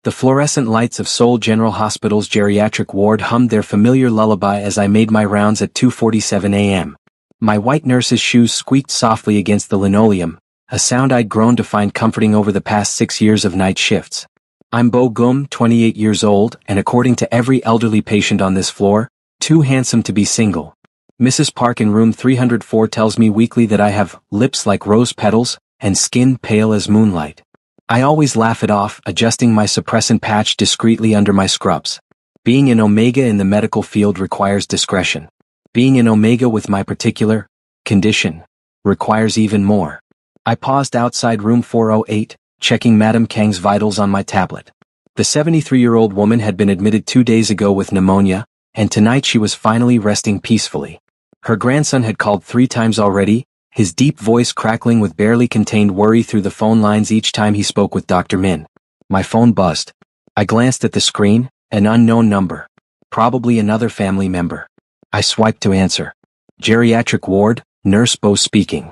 The fluorescent lights of Seoul General Hospital's geriatric ward hummed their familiar lullaby as I made my rounds at 2:47 a.m. My white nurse's shoes squeaked softly against the linoleum, a sound I'd grown to find comforting over the past 6 years of night shifts. I'm Bo Gum, 28 years old, and according to every elderly patient on this floor, too handsome to be single. Mrs. Park in room 304 tells me weekly that I have lips like rose petals and skin pale as moonlight. I always laugh it off, adjusting my suppressant patch discreetly under my scrubs. Being an Omega in the medical field requires discretion. Being an Omega with my particular condition requires even more. I paused outside room 408, checking Madame Kang's vitals on my tablet. The 73-year-old woman had been admitted 2 days ago with pneumonia, and tonight she was finally resting peacefully. Her grandson had called 3 times already, his deep voice crackling with barely contained worry through the phone lines each time he spoke with Dr. Min. My phone buzzed. I glanced at the screen, an unknown number. Probably another family member. I swiped to answer. Geriatric ward, Nurse Bo speaking.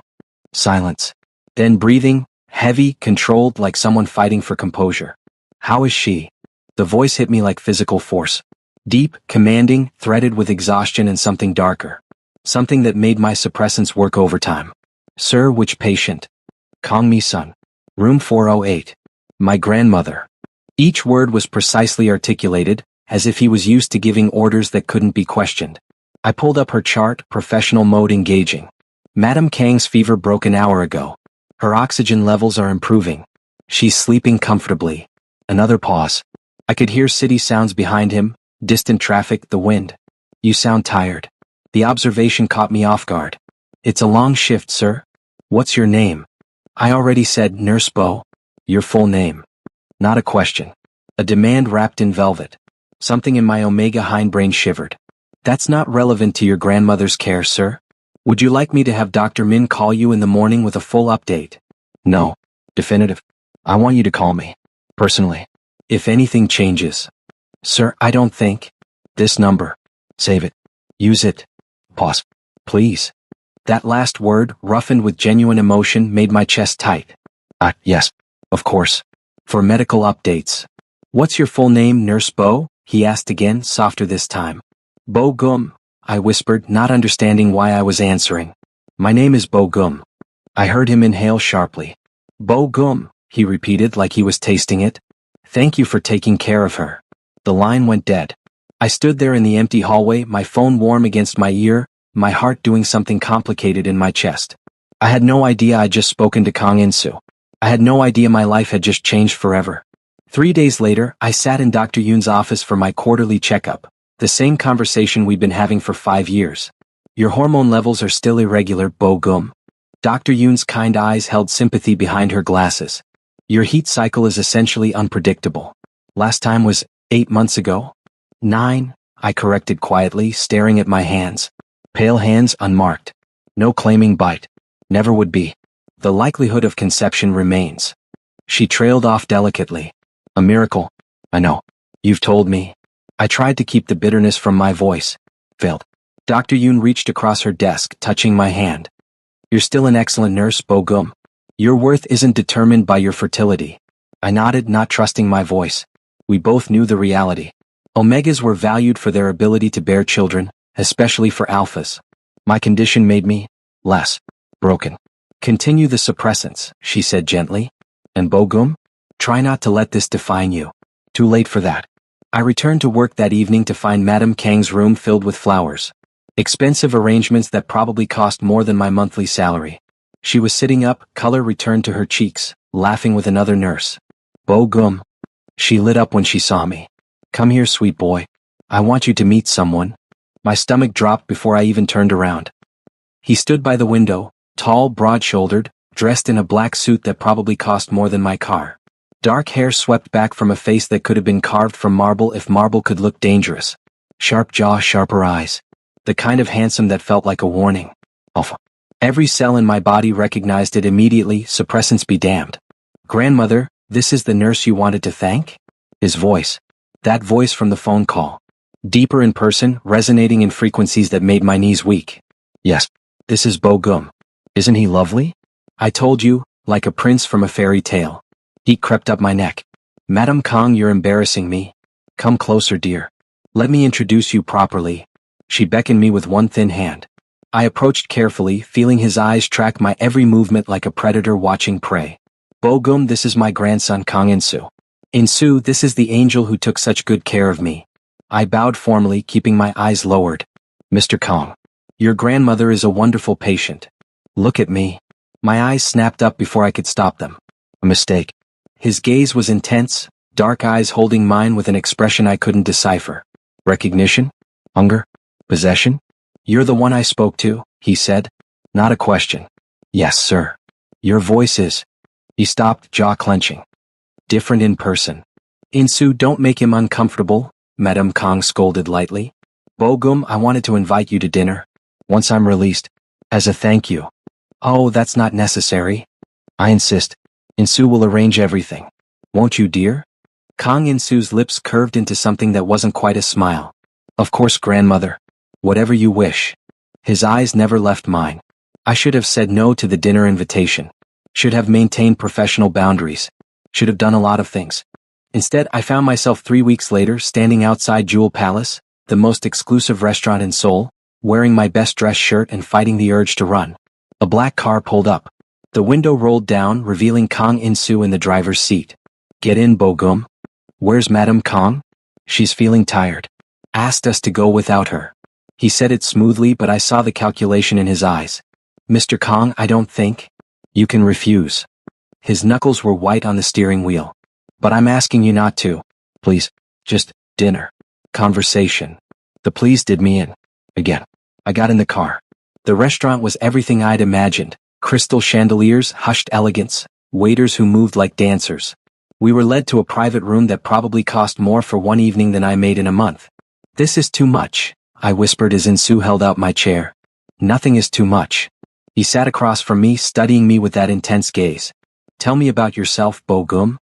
Silence. Then breathing, heavy, controlled like someone fighting for composure. How is she? The voice hit me like physical force. Deep, commanding, threaded with exhaustion and something darker. Something that made my suppressants work overtime. Sir, which patient? Kang Mi-sun. Room 408. My grandmother. Each word was precisely articulated, as if he was used to giving orders that couldn't be questioned. I pulled up her chart, professional mode engaging. Madame Kang's fever broke an hour ago. Her oxygen levels are improving. She's sleeping comfortably. Another pause. I could hear city sounds behind him, distant traffic, the wind. You sound tired. The observation caught me off guard. It's a long shift, sir. What's your name? I already said Nurse Bo. Your full name. Not a question. A demand wrapped in velvet. Something in my Omega hindbrain shivered. That's not relevant to your grandmother's care, sir. Would you like me to have Dr. Min call you in the morning with a full update? No. Definitive. I want you to call me. Personally. If anything changes. Sir, I don't think. This number. Save it. Use it. Pause. Please. That last word, roughened with genuine emotion, made my chest tight. Yes. Of course. For medical updates. What's your full name, Nurse Bo? He asked again, softer this time. Bo Gum, I whispered, not understanding why I was answering. My name is Bo Gum. I heard him inhale sharply. Bo Gum, he repeated like he was tasting it. Thank you for taking care of her. The line went dead. I stood there in the empty hallway, my phone warm against my ear, my heart doing something complicated in my chest. I had no idea I'd just spoken to Kang In-soo. I had no idea my life had just changed forever. 3 days later, I sat in Dr. Yoon's office for my quarterly checkup, the same conversation we'd been having for 5 years. Your hormone levels are still irregular, Bo Gum. Dr. Yoon's kind eyes held sympathy behind her glasses. Your heat cycle is essentially unpredictable. Last time was 8 months ago? 9, I corrected quietly, staring at my hands. Pale hands, unmarked. No claiming bite. Never would be. The likelihood of conception remains. She trailed off delicately. A miracle. I know. You've told me. I tried to keep the bitterness from my voice. Failed. Dr. Yoon reached across her desk, touching my hand. You're still an excellent nurse, Bo Gum. Your worth isn't determined by your fertility. I nodded, not trusting my voice. We both knew the reality. Omegas were valued for their ability to bear children, especially for alphas. My condition made me less broken. Continue the suppressants, she said gently. And Bo Gum? Try not to let this define you. Too late for that. I returned to work that evening to find Madame Kang's room filled with flowers. Expensive arrangements that probably cost more than my monthly salary. She was sitting up, color returned to her cheeks, laughing with another nurse. Bo Gum. She lit up when she saw me. Come here, sweet boy. I want you to meet someone. My stomach dropped before I even turned around. He stood by the window, tall, broad-shouldered, dressed in a black suit that probably cost more than my car. Dark hair swept back from a face that could have been carved from marble if marble could look dangerous. Sharp jaw, sharper eyes. The kind of handsome that felt like a warning. Alpha. Every cell in my body recognized it immediately, suppressants be damned. Grandmother, this is the nurse you wanted to thank? His voice. That voice from the phone call. Deeper in person, resonating in frequencies that made my knees weak. Yes, this is Bo Gum. Isn't he lovely? I told you, like a prince from a fairy tale. Heat crept up my neck. Madam Kong, you're embarrassing me. Come closer, dear. Let me introduce you properly. She beckoned me with one thin hand. I approached carefully, feeling his eyes track my every movement like a predator watching prey. Bo-gum, this is my grandson Kong In-soo. In-soo, this is the angel who took such good care of me. I bowed formally, keeping my eyes lowered. Mr. Kong. Your grandmother is a wonderful patient. Look at me. My eyes snapped up before I could stop them. A mistake. His gaze was intense, dark eyes holding mine with an expression I couldn't decipher. Recognition? Hunger? Possession? You're the one I spoke to, he said. Not a question. Yes, sir. Your voice is. He stopped, jaw clenching. Different in person. In-soo, don't make him uncomfortable, Madam Kong scolded lightly. Bo-gum, I wanted to invite you to dinner. Once I'm released. As a thank you. Oh, that's not necessary. I insist. In-soo will arrange everything. Won't you, dear? Kong In-soo's lips curved into something that wasn't quite a smile. Of course, grandmother. Whatever you wish. His eyes never left mine. I should have said no to the dinner invitation. Should have maintained professional boundaries. Should have done a lot of things. Instead, I found myself 3 weeks later standing outside Jewel Palace, the most exclusive restaurant in Seoul, wearing my best dress shirt and fighting the urge to run. A black car pulled up. The window rolled down, revealing Kong In-soo in the driver's seat. Get in, Bo-gum. Where's Madam Kong? She's feeling tired. Asked us to go without her. He said it smoothly, but I saw the calculation in his eyes. Mr. Kong, I don't think. You can refuse. His knuckles were white on the steering wheel. But I'm asking you not to. Please. Just dinner. Conversation. The please did me in. Again. I got in the car. The restaurant was everything I'd imagined. Crystal chandeliers, hushed elegance, waiters who moved like dancers. We were led to a private room that probably cost more for one evening than I made in a month. This is too much, I whispered as In-soo held out my chair. Nothing is too much. He sat across from me, studying me with that intense gaze. Tell me about yourself, Bo-gum.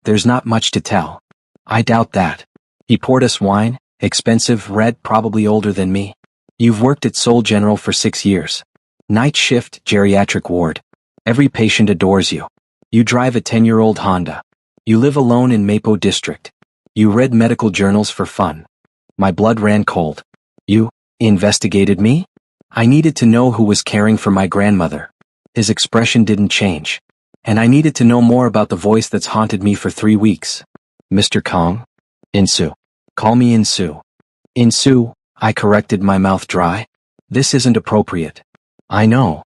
There's not much to tell. I doubt that. He poured us wine, expensive, red, probably older than me. You've worked at Seoul General for 6 years. Night shift, geriatric ward. Every patient adores you. You drive a 10-year-old Honda. You live alone in Mapo District. You read medical journals for fun. My blood ran cold. You investigated me? I needed to know who was caring for my grandmother. His expression didn't change. And I needed to know more about the voice that's haunted me for 3 weeks. Mr. Kong? In-soo. Call me In-soo. In-soo, I corrected, my mouth dry. This isn't appropriate. I know.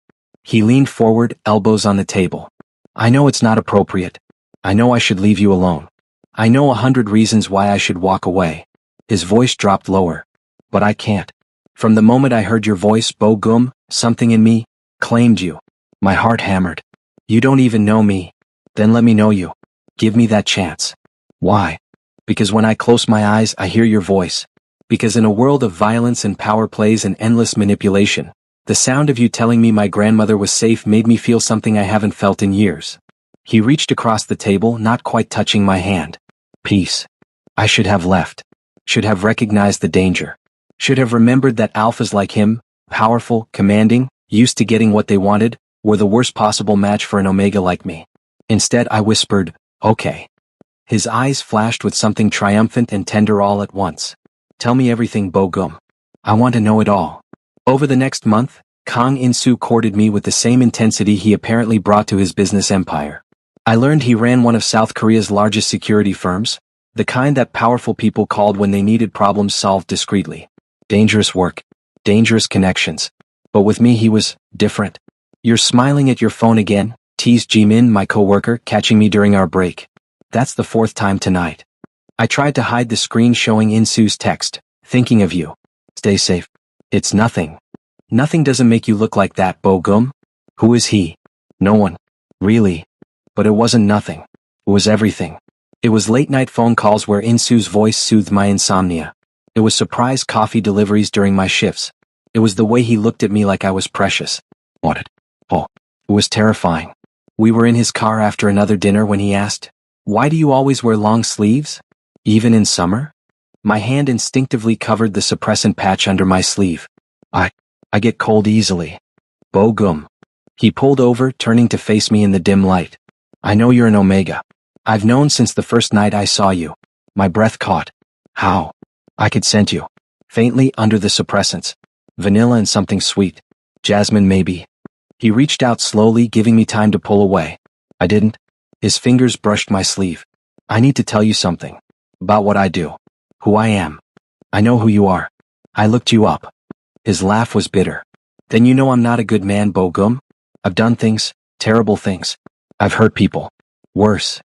He leaned forward, elbows on the table. I know it's not appropriate. I know I should leave you alone. I know 100 reasons why I should walk away. His voice dropped lower. But I can't. From the moment I heard your voice, Bo-gum, something in me claimed you. My heart hammered. You don't even know me. Then let me know you. Give me that chance. Why? Because when I close my eyes, I hear your voice. Because in a world of violence and power plays and endless manipulation, the sound of you telling me my grandmother was safe made me feel something I haven't felt in years. He reached across the table, not quite touching my hand. Peace. I should have left. Should have recognized the danger. Should have remembered that alphas like him, powerful, commanding, used to getting what they wanted, were the worst possible match for an Omega like me. Instead, I whispered, okay. His eyes flashed with something triumphant and tender all at once. Tell me everything, Bo-gum. I want to know it all. Over the next month, Kong In-soo courted me with the same intensity he apparently brought to his business empire. I learned he ran one of South Korea's largest security firms, the kind that powerful people called when they needed problems solved discreetly. Dangerous work. Dangerous connections. But with me he was different. You're smiling at your phone again, teased Jimin, my coworker, catching me during our break. That's the 4th time tonight. I tried to hide the screen showing In-soo's text, thinking of you. Stay safe. It's nothing. Nothing doesn't make you look like that, Bo-gum. Who is he? No one. Really. But it wasn't nothing. It was everything. It was late-night phone calls where In-soo's voice soothed my insomnia. It was surprise coffee deliveries during my shifts. It was the way he looked at me like I was precious. What? Oh, it was terrifying. We were in his car after another dinner when he asked, "Why do you always wear long sleeves? Even in summer?" My hand instinctively covered the suppressant patch under my sleeve. I get cold easily. Bo-gum. He pulled over, turning to face me in the dim light. I know you're an Omega. I've known since the first night I saw you. My breath caught. How? I could scent you. Faintly under the suppressants. Vanilla and something sweet. Jasmine maybe. He reached out slowly, giving me time to pull away. I didn't. His fingers brushed my sleeve. I need to tell you something. About what I do. Who I am. I know who you are. I looked you up. His laugh was bitter. Then you know I'm not a good man, Bo-gum? I've done things, terrible things. I've hurt people. Worse.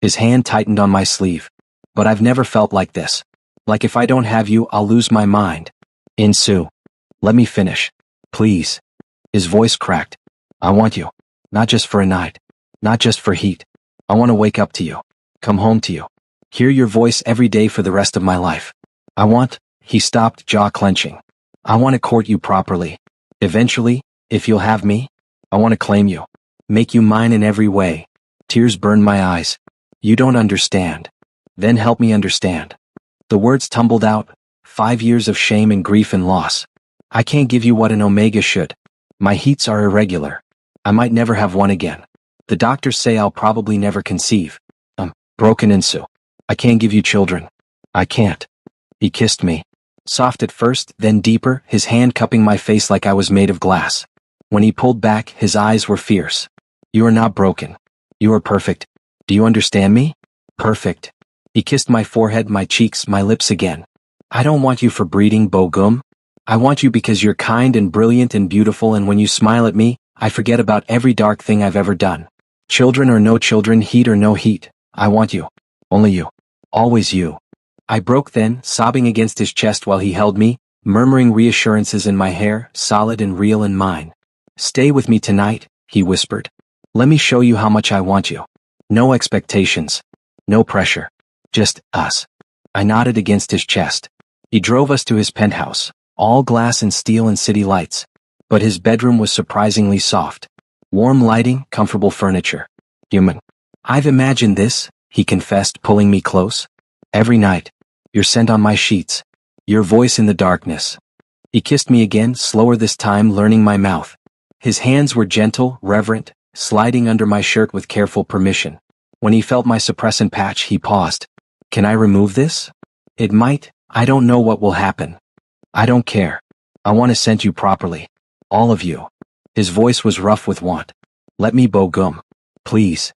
His hand tightened on my sleeve. But I've never felt like this. Like if I don't have you, I'll lose my mind. Insu. Let me finish. Please. His voice cracked. I want you. Not just for a night. Not just for heat. I want to wake up to you. Come home to you. Hear your voice every day for the rest of my life. He stopped, jaw clenching. I want to court you properly. Eventually, if you'll have me, I want to claim you. Make you mine in every way. Tears burned my eyes. You don't understand. Then help me understand. The words tumbled out. 5 years of shame and grief and loss. I can't give you what an omega should. My heats are irregular. I might never have one again. The doctors say I'll probably never conceive. I'm broken Insu. I can't give you children. I can't. He kissed me. Soft at first, then deeper, his hand cupping my face like I was made of glass. When he pulled back, his eyes were fierce. You are not broken. You are perfect. Do you understand me? Perfect. He kissed my forehead, my cheeks, my lips again. I don't want you for breeding, Bo-gum. I want you because you're kind and brilliant and beautiful, and when you smile at me, I forget about every dark thing I've ever done. Children or no children, heat or no heat, I want you. Only you. Always you. I broke then, sobbing against his chest while he held me, murmuring reassurances in my hair, solid and real and mine. Stay with me tonight, he whispered. Let me show you how much I want you. No expectations. No pressure. Just us. I nodded against his chest. He drove us to his penthouse, all glass and steel and city lights. But his bedroom was surprisingly soft. Warm lighting, comfortable furniture. Human. I've imagined this, he confessed, pulling me close. Every night. Your scent on my sheets. Your voice in the darkness. He kissed me again, slower this time, learning my mouth. His hands were gentle, reverent, sliding under my shirt with careful permission. When he felt my suppressant patch, he paused. Can I remove this? It might. I don't know what will happen. I don't care. I want to scent you properly. All of you. His voice was rough with want. Let me, Bo-gum. Please.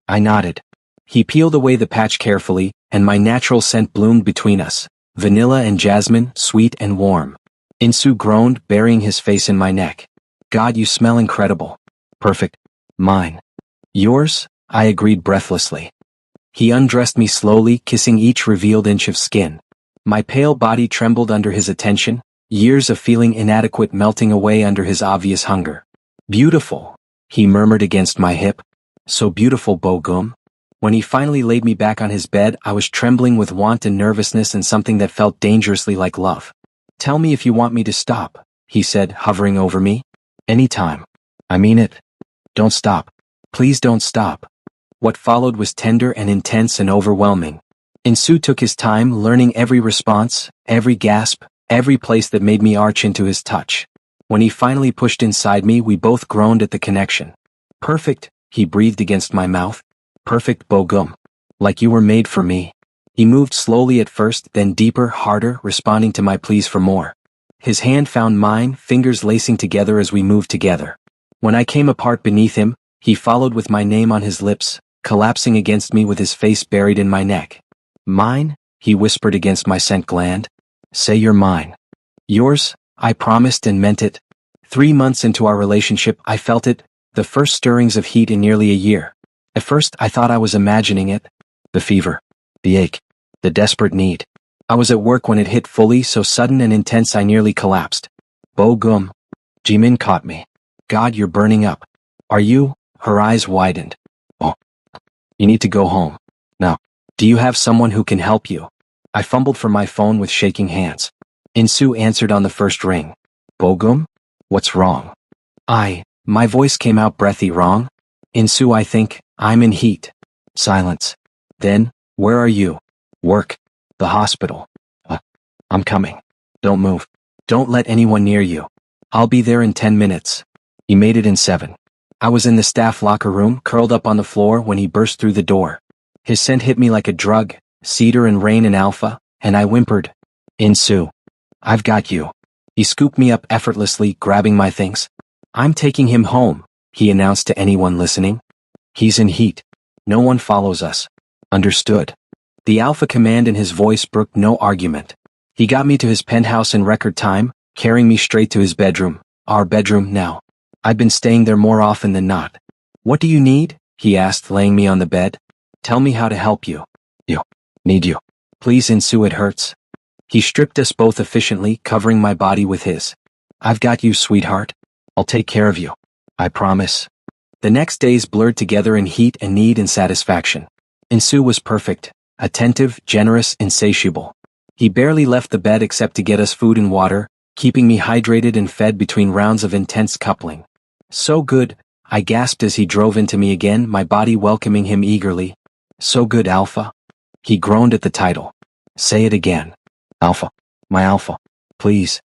I nodded. He peeled away the patch carefully, and my natural scent bloomed between us. Vanilla and jasmine, sweet and warm. Insu groaned, burying his face in my neck. God, you smell incredible. Perfect. Mine. Yours? I agreed breathlessly. He undressed me slowly, kissing each revealed inch of skin. My pale body trembled under his attention, years of feeling inadequate melting away under his obvious hunger. Beautiful, he murmured against my hip. So beautiful, Bo-gum. When he finally laid me back on his bed, I was trembling with want and nervousness and something that felt dangerously like love. Tell me if you want me to stop, he said, hovering over me. Anytime. I mean it. Don't stop. Please don't stop. What followed was tender and intense and overwhelming. Insu took his time, learning every response, every gasp, every place that made me arch into his touch. When he finally pushed inside me, we both groaned at the connection. Perfect, he breathed against my mouth. Perfect, Bo-gum. Like you were made for me. He moved slowly at first, then deeper, harder, responding to my pleas for more. His hand found mine, fingers lacing together as we moved together. When I came apart beneath him, he followed with my name on his lips, collapsing against me with his face buried in my neck. Mine? He whispered against my scent gland. Say you're mine. Yours? I promised and meant it. 3 months into our relationship, I felt it, the first stirrings of heat in nearly a year. At first, I thought I was imagining it. The fever. The ache. The desperate need. I was at work when it hit fully, so sudden and intense I nearly collapsed. Bo-gum. Jimin caught me. God, you're burning up. Are you? Her eyes widened. Oh. You need to go home. Now. Do you have someone who can help you? I fumbled for my phone with shaking hands. Insu answered on the first ring. Bo-gum? What's wrong? My voice came out breathy. Wrong? Insu, I think, I'm in heat. Silence. Then, where are you? Work. The hospital. I'm coming. Don't move. Don't let anyone near you. I'll be there in 10 minutes. He made it in 7. I was in the staff locker room, curled up on the floor when he burst through the door. His scent hit me like a drug, cedar and rain and alpha, and I whimpered, "Insu, I've got you." He scooped me up effortlessly, grabbing my things. "I'm taking him home," he announced to anyone listening. "He's in heat. No one follows us. Understood?" The alpha command in his voice brooked no argument. He got me to his penthouse in record time, carrying me straight to his bedroom, our bedroom now. I'd been staying there more often than not. "What do you need?" he asked, laying me on the bed. "Tell me how to help you." "You. Need you. Please, Insu, it hurts." He stripped us both efficiently, covering my body with his. "I've got you, sweetheart. I'll take care of you. I promise." The next days blurred together in heat and need and satisfaction. Insu was perfect, attentive, generous, insatiable. He barely left the bed except to get us food and water, keeping me hydrated and fed between rounds of intense coupling. "So good," I gasped as he drove into me again, my body welcoming him eagerly. "So good, Alpha." He groaned at the title. "Say it again. Alpha. My Alpha. Please."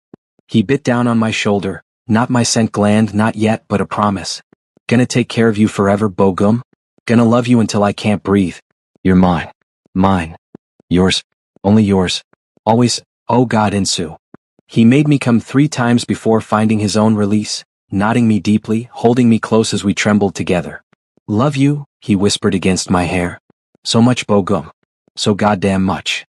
He bit down on my shoulder. "Not my scent gland, not yet, but a promise. Gonna take care of you forever, Bogum. Gonna love you until I can't breathe. You're mine. Mine. Yours. Only yours. Always. Oh God, Insu." He made me come 3 times before finding his own release, nodding me deeply, holding me close as we trembled together. "Love you," he whispered against my hair. "So much, Bogum. So goddamn much."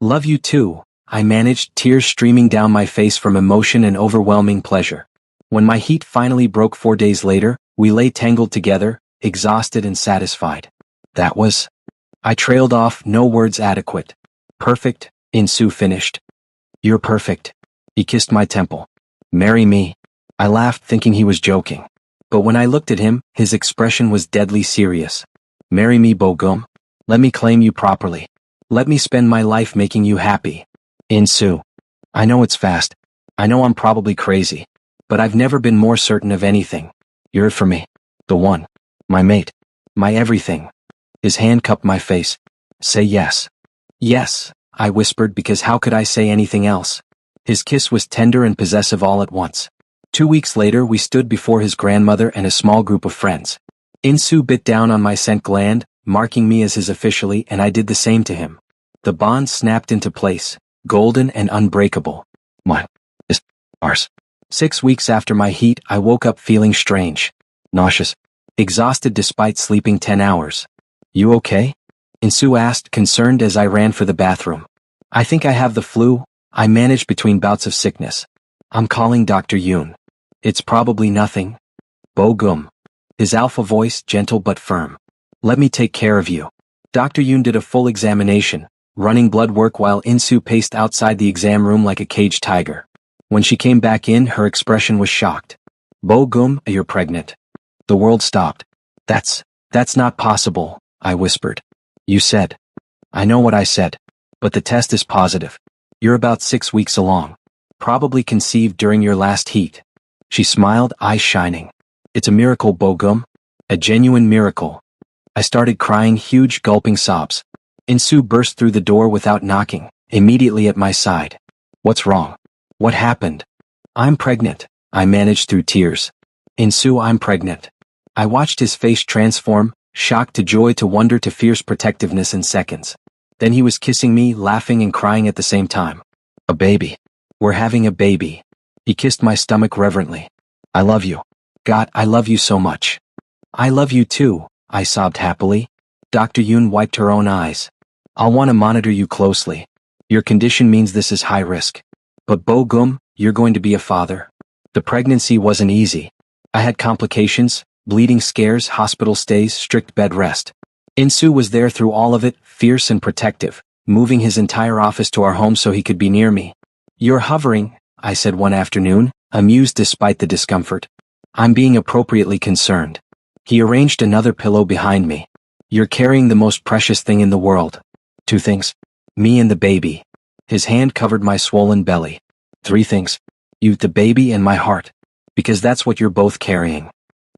"Love you too," I managed, tears streaming down my face from emotion and overwhelming pleasure. When my heat finally broke 4 days later, we lay tangled together, exhausted and satisfied. That was... I trailed off, no words adequate. "Perfect," Insu finished. "You're perfect." He kissed my temple. "Marry me." I laughed, thinking he was joking. But when I looked at him, his expression was deadly serious. "Marry me, Bogum. Let me claim you properly. Let me spend my life making you happy." Insu. I know it's fast. I know I'm probably crazy. But I've never been more certain of anything. You're it for me. The one. My mate. My everything. His hand cupped my face. "Say yes." "Yes," I whispered, because how could I say anything else? His kiss was tender and possessive all at once. 2 weeks later we stood before his grandmother and a small group of friends. Insu bit down on my scent gland, marking me as his officially, and I did the same to him. The bond snapped into place, golden and unbreakable. Mine. Is. Ours. 6 weeks after my heat, I woke up feeling strange. Nauseous. Exhausted despite sleeping 10 hours. "You okay?" Insu asked, concerned as I ran for the bathroom. "I think I have the flu," I managed between bouts of sickness. "I'm calling Dr. Yoon." "It's probably nothing." "Bogum." His alpha voice, gentle but firm. "Let me take care of you." Dr. Yoon did a full examination, running blood work while Insu paced outside the exam room like a caged tiger. When she came back in, her expression was shocked. "Bogum, you're pregnant." The world stopped. That's not possible," I whispered. "You said." "I know what I said. But the test is positive. You're about 6 weeks along. Probably conceived during your last heat." She smiled, eyes shining. "It's a miracle, Bogum. A genuine miracle." I started crying, huge gulping sobs. Insu burst through the door without knocking, immediately at my side. "What's wrong? What happened?" "I'm pregnant," I managed through tears. "Insu, I'm pregnant." I watched his face transform, shock to joy to wonder to fierce protectiveness in seconds. Then he was kissing me, laughing and crying at the same time. "A baby. We're having a baby." He kissed my stomach reverently. "I love you. God, I love you so much." "I love you too," I sobbed happily. Dr. Yoon wiped her own eyes. "I'll want to monitor you closely. Your condition means this is high risk. But Bogum, you're going to be a father." The pregnancy wasn't easy. I had complications, bleeding scares, hospital stays, strict bed rest. Insu was there through all of it, fierce and protective, moving his entire office to our home so he could be near me. "You're hovering," I said one afternoon, amused despite the discomfort. "I'm being appropriately concerned." He arranged another pillow behind me. "You're carrying the most precious thing in the world." "2 things. Me and the baby." His hand covered my swollen belly. "3 things. You, the baby, and my heart. Because that's what you're both carrying."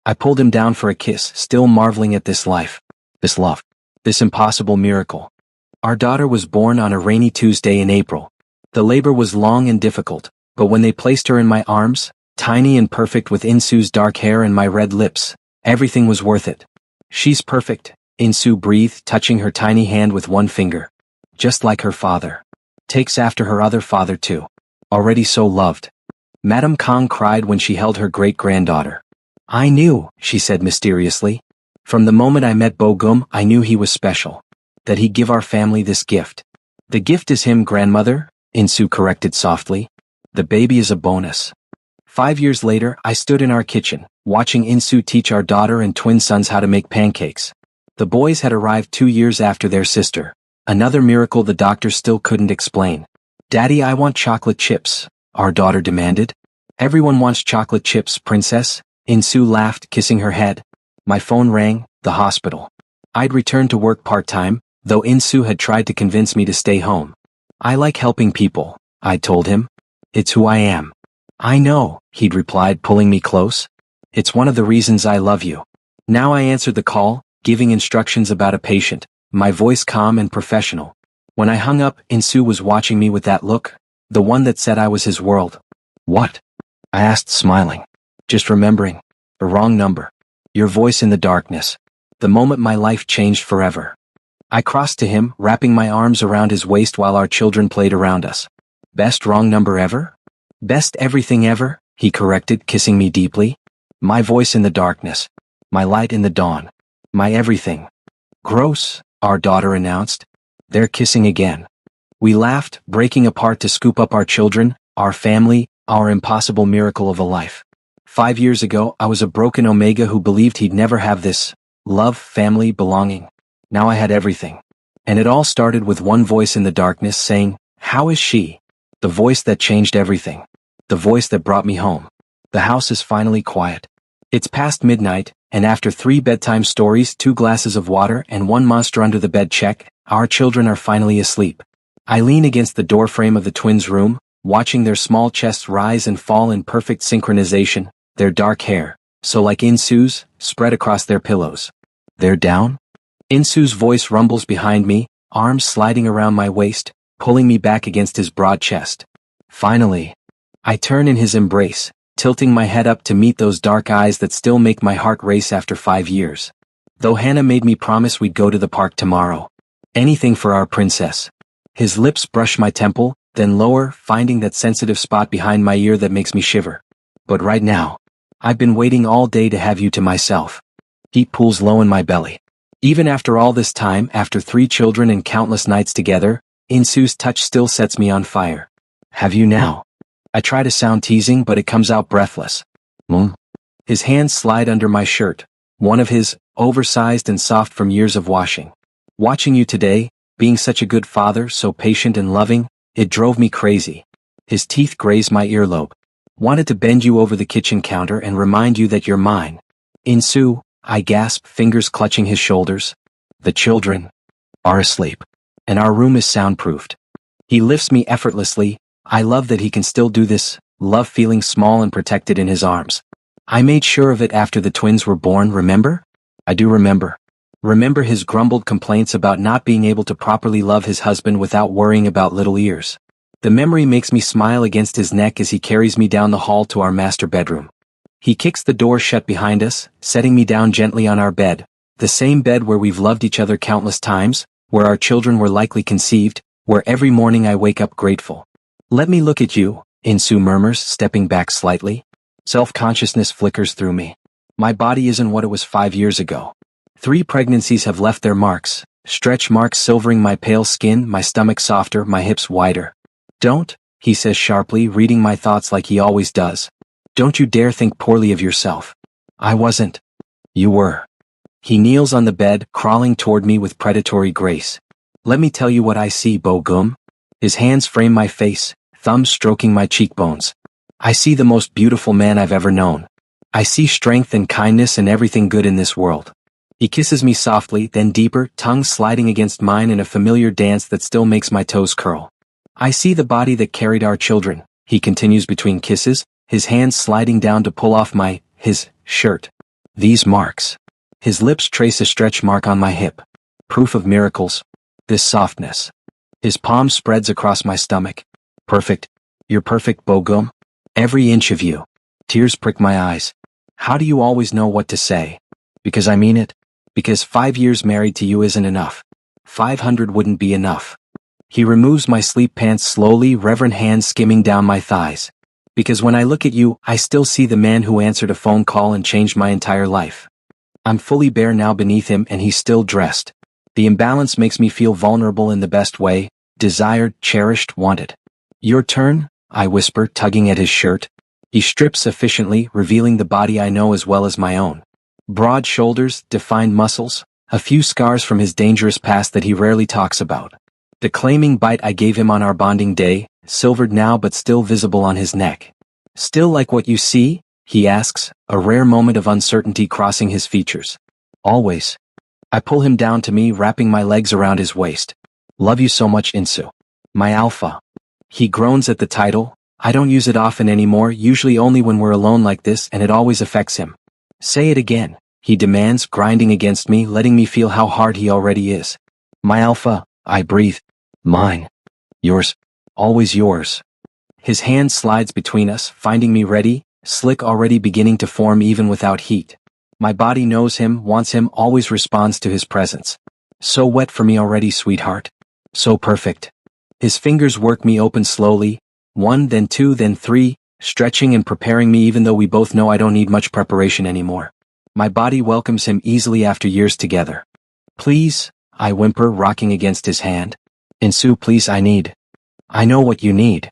I pulled him down for a kiss, still marveling at this life, this love, this impossible miracle. Our daughter was born on a rainy Tuesday in April. The labor was long and difficult, but when they placed her in my arms, tiny and perfect with Insu's dark hair and my red lips, everything was worth it. "She's perfect," Insu breathed, touching her tiny hand with one finger. Just like her father. Takes after her other father too. Already so loved. Madame Kang cried when she held her great-granddaughter. I knew, she said mysteriously. From the moment I met Bogum, I knew he was special. That he'd give our family this gift. The gift is him, grandmother, Insu corrected softly. The baby is a bonus. 5 years later, I stood in our kitchen, watching Insu teach our daughter and twin sons how to make pancakes. The boys had arrived 2 years after their sister. Another miracle the doctor still couldn't explain. Daddy, I want chocolate chips, our daughter demanded. Everyone wants chocolate chips, princess, Insu laughed, kissing her head. My phone rang, the hospital. I'd returned to work part-time, though Insu had tried to convince me to stay home. I like helping people, I told him. It's who I am. I know, he'd replied, pulling me close. It's one of the reasons I love you. Now I answered the call, giving instructions about a patient, my voice calm and professional. When I hung up, Insu was watching me with that look, the one that said I was his world. What? I asked, smiling. Just remembering. The wrong number. Your voice in the darkness. The moment my life changed forever. I crossed to him, wrapping my arms around his waist while our children played around us. Best wrong number ever? Best everything ever, he corrected, kissing me deeply. My voice in the darkness. My light in the dawn. My everything. Gross, our daughter announced. They're kissing again. We laughed, breaking apart to scoop up our children, our family, our impossible miracle of a life. 5 years ago, I was a broken Omega who believed he'd never have this. Love, family, belonging. Now I had everything. And it all started with one voice in the darkness saying, how is she? The voice that changed everything. The voice that brought me home. The house is finally quiet. It's past midnight, and after 3 bedtime stories, 2 glasses of water, and 1 monster under the bed check, our children are finally asleep. I lean against the doorframe of the twins' room, watching their small chests rise and fall in perfect synchronization, their dark hair, so like Insu's, spread across their pillows. They're down? Insu's voice rumbles behind me, arms sliding around my waist, pulling me back against his broad chest. Finally. I turn in his embrace, tilting my head up to meet those dark eyes that still make my heart race after 5 years. Though Hannah made me promise we'd go to the park tomorrow. Anything for our princess. His lips brush my temple, then lower, finding that sensitive spot behind my ear that makes me shiver. But right now, I've been waiting all day to have you to myself. Heat pools low in my belly. Even after all this time, after 3 children and countless nights together, Insu's touch still sets me on fire. Have you now? I try to sound teasing, but it comes out breathless. His hands slide under my shirt, one of his, oversized and soft from years of washing. Watching you today, being such a good father, so patient and loving, it drove me crazy. His teeth graze my earlobe. Wanted to bend you over the kitchen counter and remind you that you're mine. Insu, I gasp, fingers clutching his shoulders. The children are asleep, and our room is soundproofed. He lifts me effortlessly. I love that he can still do this, love feeling small and protected in his arms. I made sure of it after the twins were born, remember? I do remember. Remember his grumbled complaints about not being able to properly love his husband without worrying about little ears. The memory makes me smile against his neck as he carries me down the hall to our master bedroom. He kicks the door shut behind us, setting me down gently on our bed, the same bed where we've loved each other countless times, where our children were likely conceived, where every morning I wake up grateful. Let me look at you, Insu murmurs, stepping back slightly. Self-consciousness flickers through me. My body isn't what it was 5 years ago. 3 pregnancies have left their marks, stretch marks silvering my pale skin, my stomach softer, my hips wider. Don't, he says sharply, reading my thoughts like he always does. Don't you dare think poorly of yourself. I wasn't. You were. He kneels on the bed, crawling toward me with predatory grace. Let me tell you what I see, Bogum. His hands frame my face, thumbs stroking my cheekbones. I see the most beautiful man I've ever known. I see strength and kindness and everything good in this world. He kisses me softly, then deeper, tongue sliding against mine in a familiar dance that still makes my toes curl. I see the body that carried our children, he continues between kisses, his hands sliding down to pull off his shirt. These marks. His lips trace a stretch mark on my hip. Proof of miracles. This softness. His palm spreads across my stomach. Perfect. You're perfect, Bogum. Every inch of you. Tears prick my eyes. How do you always know what to say? Because I mean it. Because 5 years married to you isn't enough. 500 wouldn't be enough. He removes my sleep pants slowly, reverent hands skimming down my thighs. Because when I look at you, I still see the man who answered a phone call and changed my entire life. I'm fully bare now beneath him and he's still dressed. The imbalance makes me feel vulnerable in the best way, desired, cherished, wanted. Your turn, I whisper, tugging at his shirt. He strips efficiently, revealing the body I know as well as my own. Broad shoulders, defined muscles, a few scars from his dangerous past that he rarely talks about. The claiming bite I gave him on our bonding day, silvered now but still visible on his neck. Still like what you see? He asks, a rare moment of uncertainty crossing his features. Always. I pull him down to me, wrapping my legs around his waist. Love you so much, Insu. My alpha. He groans at the title. I don't use it often anymore, usually only when we're alone like this, and it always affects him. Say it again, he demands, grinding against me, letting me feel how hard he already is. My alpha, I breathe. Mine. Yours. Always yours. His hand slides between us, finding me ready, slick already beginning to form even without heat. My body knows him, wants him, always responds to his presence. So wet for me already, sweetheart. So perfect. His fingers work me open slowly, 1 then 2 then 3, stretching and preparing me even though we both know I don't need much preparation anymore. My body welcomes him easily after years together. Please, I whimper, rocking against his hand. Insu, please, I know what you need.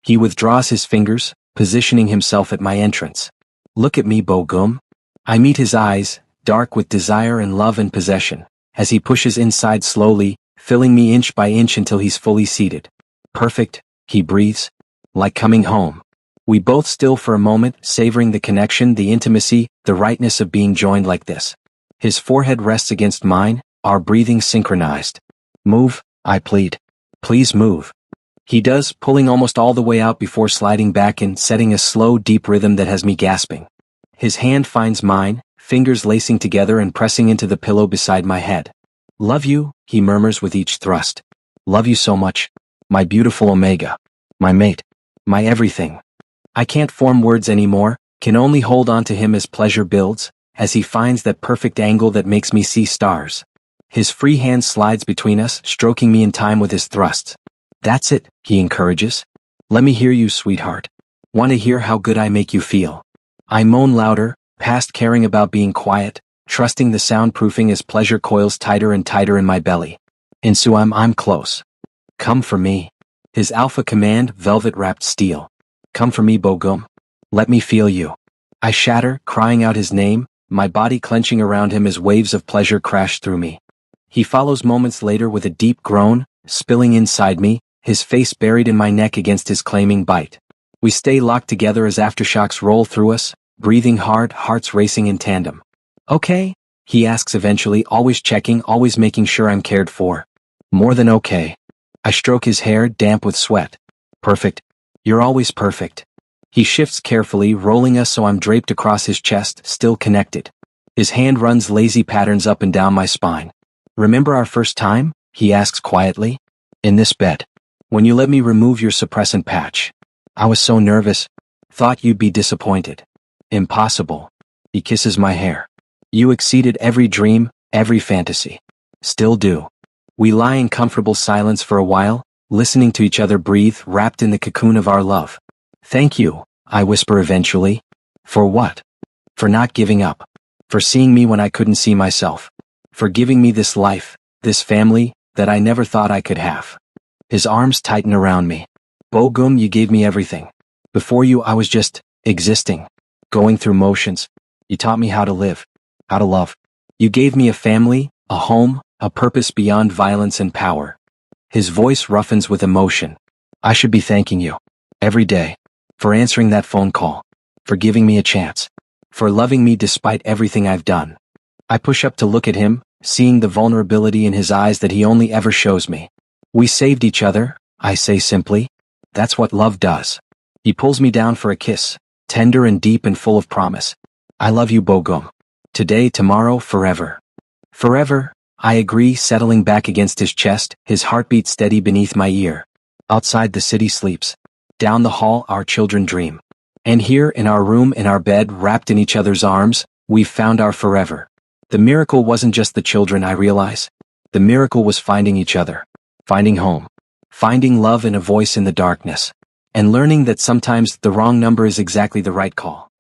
He withdraws his fingers, positioning himself at my entrance. Look at me, Bogum. I meet his eyes, dark with desire and love and possession, as he pushes inside slowly, filling me inch by inch until he's fully seated. Perfect, he breathes. Like coming home. We both still for a moment, savoring the connection, the intimacy, the rightness of being joined like this. His forehead rests against mine, our breathing synchronized. Move, I plead. Please move. He does, pulling almost all the way out before sliding back and setting a slow, deep rhythm that has me gasping. His hand finds mine, fingers lacing together and pressing into the pillow beside my head. Love you, he murmurs with each thrust. Love you so much. My beautiful Omega. My mate. My everything. I can't form words anymore, can only hold on to him as pleasure builds, as he finds that perfect angle that makes me see stars. His free hand slides between us, stroking me in time with his thrusts. That's it, he encourages. Let me hear you, sweetheart. Want to hear how good I make you feel. I moan louder, past caring about being quiet, trusting the soundproofing as pleasure coils tighter and tighter in my belly. Insu, I'm close. Come for me. His alpha command, velvet-wrapped steel. Come for me, Bogum. Let me feel you. I shatter, crying out his name, my body clenching around him as waves of pleasure crash through me. He follows moments later with a deep groan, spilling inside me, his face buried in my neck against his claiming bite. We stay locked together as aftershocks roll through us, breathing hard, hearts racing in tandem. Okay? He asks eventually, always checking, always making sure I'm cared for. More than okay. I stroke his hair, damp with sweat. Perfect. You're always perfect. He shifts carefully, rolling us so I'm draped across his chest, still connected. His hand runs lazy patterns up and down my spine. Remember our first time? He asks quietly. In this bed. When you let me remove your suppressant patch. I was so nervous. Thought you'd be disappointed. Impossible. He kisses my hair. You exceeded every dream, every fantasy. Still do. We lie in comfortable silence for a while, listening to each other breathe, wrapped in the cocoon of our love. Thank you, I whisper eventually. For what? For not giving up. For seeing me when I couldn't see myself. For giving me this life, this family, that I never thought I could have. His arms tighten around me. Bogum, you gave me everything. Before you, I was just existing, going through motions. You taught me how to live, how to love. You gave me a family, a home, a purpose beyond violence and power. His voice roughens with emotion. I should be thanking you, every day, for answering that phone call, for giving me a chance, for loving me despite everything I've done. I push up to look at him, seeing the vulnerability in his eyes that he only ever shows me. We saved each other, I say simply. That's what love does. He pulls me down for a kiss, tender and deep and full of promise. I love you, Bogum. Today, tomorrow, forever. Forever, I agree, settling back against his chest, his heartbeat steady beneath my ear. Outside the city sleeps. Down the hall, our children dream. And here, in our room, in our bed, wrapped in each other's arms, we've found our forever. The miracle wasn't just the children, I realize. The miracle was finding each other, finding home, finding love and a voice in the darkness, and learning that sometimes the wrong number is exactly the right call.